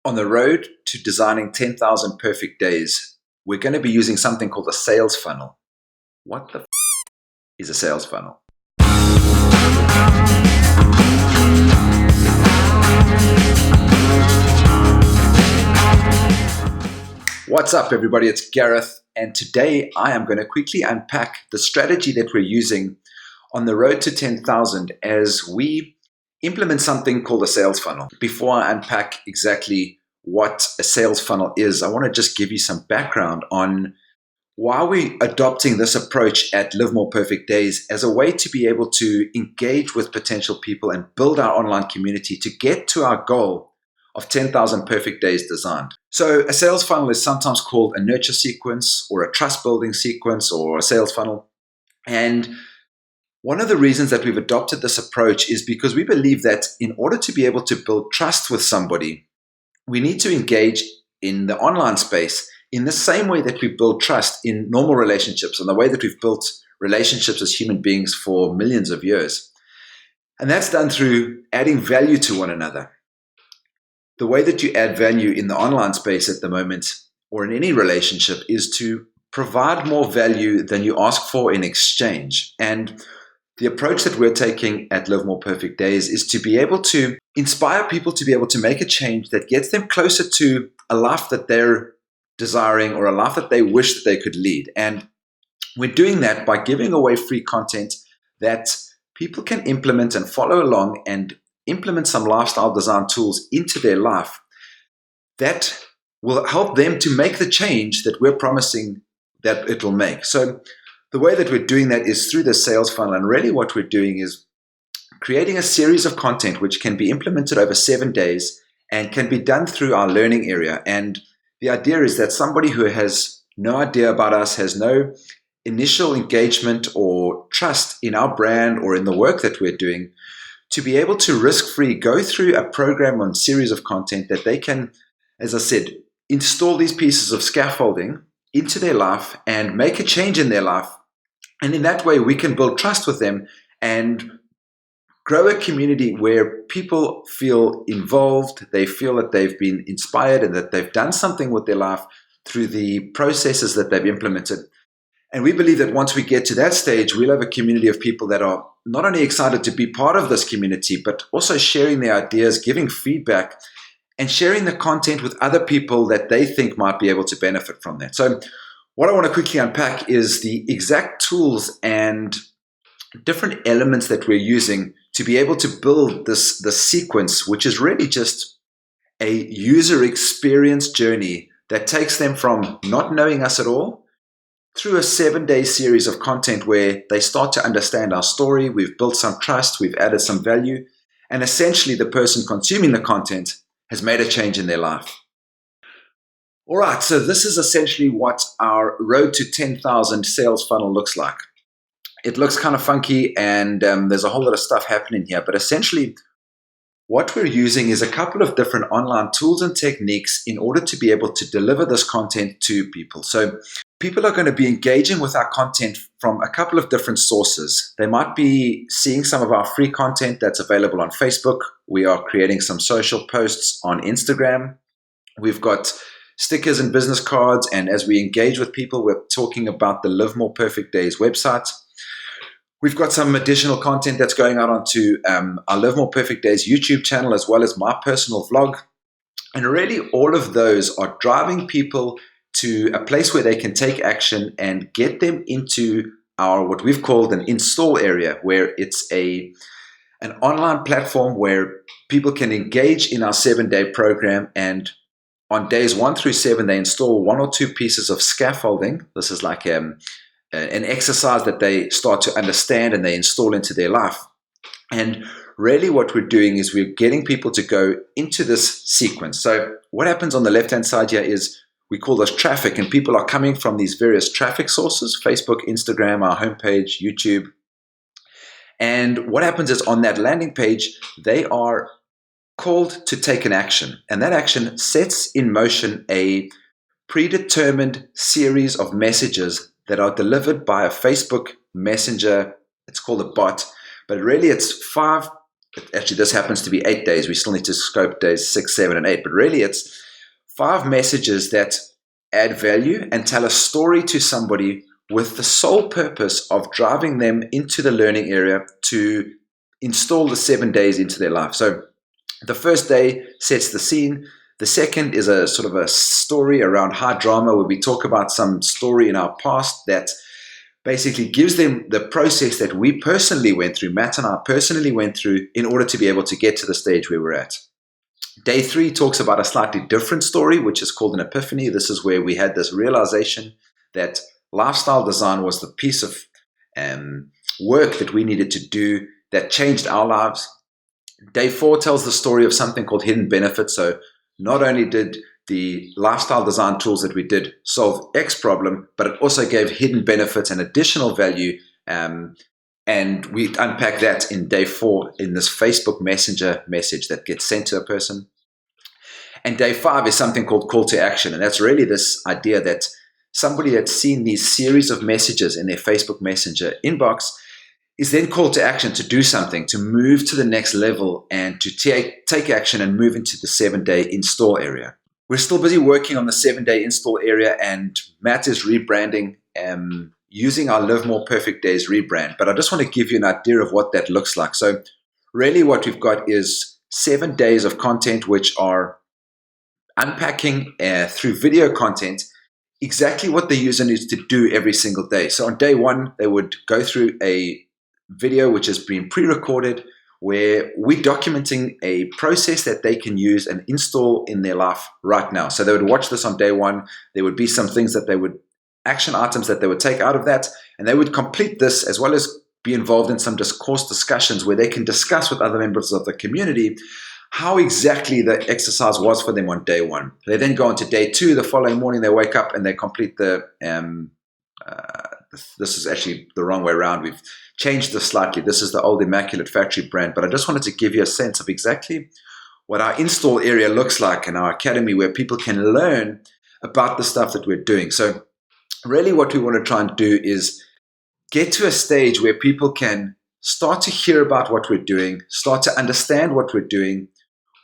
On the road to designing 10,000 perfect days, we're going to be using something called a sales funnel. What the is a sales funnel? What's up, everybody? It's Gareth, and today I am going to quickly unpack the strategy that we're using on the road to 10,000 as we implement something called a sales funnel. Before I unpack exactly what a sales funnel is, I want to just give you some background on why we're adopting this approach at Live More Perfect Days as a way to be able to engage with potential people and build our online community to get to our goal of 10,000 perfect days designed. So a sales funnel is sometimes called a nurture sequence or a trust building sequence or a sales funnel. And one of the reasons that we've adopted this approach is because we believe that in order to be able to build trust with somebody, we need to engage in the online space in the same way that we build trust in normal relationships and the way that we've built relationships as human beings for millions of years. And that's done through adding value to one another. The way that you add value in the online space at the moment or in any relationship is to provide more value than you ask for in exchange. And the approach that we're taking at Live More Perfect Days is to be able to inspire people to be able to make a change that gets them closer to a life that they're desiring or a life that they wish that they could lead. And we're doing that by giving away free content that people can implement and follow along and implement some lifestyle design tools into their life that will help them to make the change that we're promising that it will make. So the way that we're doing that is through the sales funnel. And really what we're doing is creating a series of content which can be implemented over 7 days and can be done through our learning area. And the idea is that somebody who has no idea about us, has no initial engagement or trust in our brand or in the work that we're doing, to be able to risk-free go through a program on series of content that they can, as I said, install these pieces of scaffolding into their life and make a change in their life. And in that way, we can build trust with them and grow a community where people feel involved, they feel that they've been inspired and that they've done something with their life through the processes that they've implemented. And we believe that once we get to that stage, we'll have a community of people that are not only excited to be part of this community, but also sharing their ideas, giving feedback, and sharing the content with other people that they think might be able to benefit from that. So what I want to quickly unpack is the exact tools and different elements that we're using to be able to build this sequence, which is really just a user experience journey that takes them from not knowing us at all through a 7-day series of content where they start to understand our story. We've built some trust, we've added some value, and essentially the person consuming the content has made a change in their life. All right, so this is essentially what our road to 10,000 sales funnel looks like. It looks kind of funky and there's a whole lot of stuff happening here, but essentially what we're using is a couple of different online tools and techniques in order to be able to deliver this content to people. So people are going to be engaging with our content from a couple of different sources. They might be seeing some of our free content that's available on Facebook. We are creating some social posts on Instagram. We've got stickers and business cards. And as we engage with people, we're talking about the Live More Perfect Days website. We've got some additional content that's going out onto our Live More Perfect Days YouTube channel, as well as my personal vlog. And really all of those are driving people to a place where they can take action and get them into our, what we've called an install area, where it's an online platform where people can engage in our 7-day program. And on days 1 through 7, they install 1 or 2 pieces of scaffolding. This is like an exercise that they start to understand and they install into their life. And really what we're doing is we're getting people to go into this sequence. So what happens on the left-hand side here is we call this traffic, and people are coming from these various traffic sources: Facebook, Instagram, our homepage, YouTube. And what happens is on that landing page, they are called to take an action. And that action sets in motion a predetermined series of messages that are delivered by a Facebook Messenger. It's called a bot, but really it's 5 Actually, this happens to be 8 days. We still need to scope days 6, 7, and 8. But really, it's 5 messages that add value and tell a story to somebody with the sole purpose of driving them into the learning area to install the 7 days into their life. So the first day sets the scene. The second is a sort of a story around high drama where we talk about some story in our past that basically gives them the process that we personally went through, Matt and I personally went through, in order to be able to get to the stage where we're at. Day 3 talks about a slightly different story, which is called an epiphany. This is where we had this realization that lifestyle design was the piece of work that we needed to do that changed our lives. Day 4 tells the story of something called hidden benefits. So not only did the lifestyle design tools that we did solve X problem, but it also gave hidden benefits and additional value. And we unpack that in day 4 in this Facebook Messenger message that gets sent to a person. And day 5 is something called call to action. And that's really this idea that somebody that's seen these series of messages in their Facebook Messenger inbox is then called to action to do something, to move to the next level and to take action and move into the 7-day install area. We're still busy working on the 7-day install area, and Matt is rebranding using our Live More Perfect Days rebrand. But I just want to give you an idea of what that looks like. So really what we've got is 7 days of content, which are unpacking through video content exactly what the user needs to do every single day. So on day 1, they would go through a video which has been pre-recorded, where we're documenting a process that they can use and install in their life right now. So they would watch this on day 1. There would be some things that they would, action items that they would take out of that, and they would complete this as well as be involved in some course discussions where they can discuss with other members of the community how exactly the exercise was for them on day 1. They then go on to day 2. The following morning they wake up and they complete the this is actually the wrong way around. We've changed this slightly. This is the old Immaculate Factory brand, but I just wanted to give you a sense of exactly what our install area looks like in our academy, where people can learn about the stuff that we're doing. So really what we want to try and do is get to a stage where people can start to hear about what we're doing, start to understand what we're doing.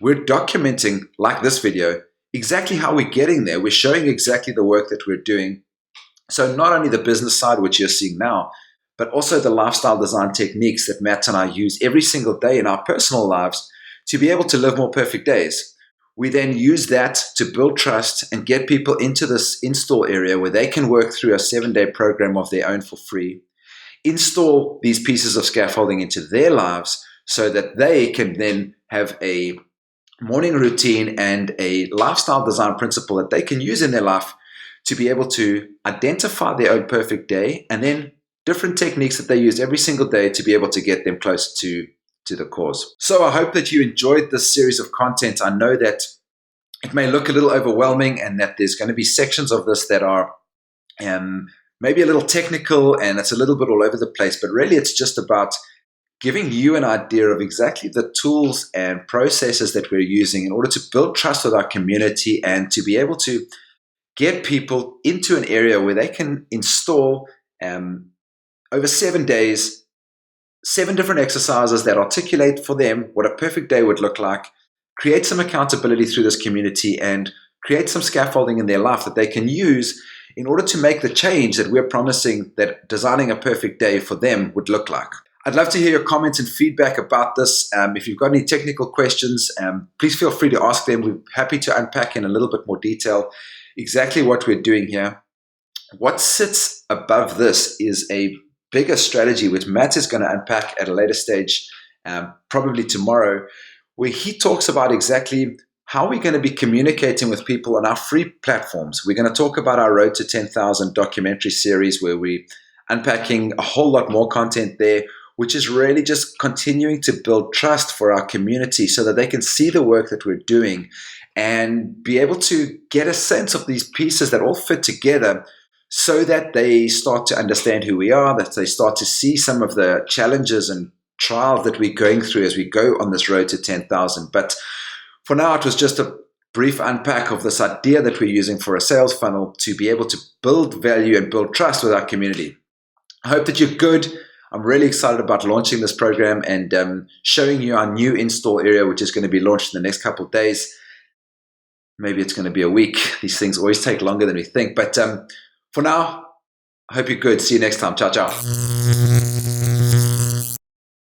We're documenting, like this video, exactly how we're getting there. We're showing exactly the work that we're doing. So not only the business side, which you're seeing now, but also the lifestyle design techniques that Matt and I use every single day in our personal lives to be able to live more perfect days. We then use that to build trust and get people into this install area where they can work through a 7-day program of their own for free, install these pieces of scaffolding into their lives so that they can then have a morning routine and a lifestyle design principle that they can use in their life to be able to identify their own perfect day, and then different techniques that they use every single day to be able to get them closer to the cause. So I hope that you enjoyed this series of content. I know that it may look a little overwhelming and that there's going to be sections of this that are maybe a little technical and it's a little bit all over the place, but really it's just about giving you an idea of exactly the tools and processes that we're using in order to build trust with our community and to be able to get people into an area where they can install over 7 days, 7 different exercises that articulate for them what a perfect day would look like, create some accountability through this community, and create some scaffolding in their life that they can use in order to make the change that we're promising that designing a perfect day for them would look like. I'd love to hear your comments and feedback about this. If you've got any technical questions, please feel free to ask them. We're happy to unpack in a little bit more detail exactly what we're doing here. What sits above this is a bigger strategy, which Matt is going to unpack at a later stage, probably tomorrow, where he talks about exactly how we're going to be communicating with people on our free platforms. We're going to talk about our Road to 10,000 documentary series, where we're unpacking a whole lot more content there, which is really just continuing to build trust for our community so that they can see the work that we're doing and be able to get a sense of these pieces that all fit together so that they start to understand who we are, that they start to see some of the challenges and trials that we're going through as we go on this road to 10,000. But for now, it was just a brief unpack of this idea that we're using for a sales funnel to be able to build value and build trust with our community. I hope that you're good. I'm really excited about launching this program and showing you our new install area, which is going to be launched in the next couple of days. Maybe it's going to be a week. These things always take longer than we think. But for now, I hope you're good. See you next time. Ciao, ciao.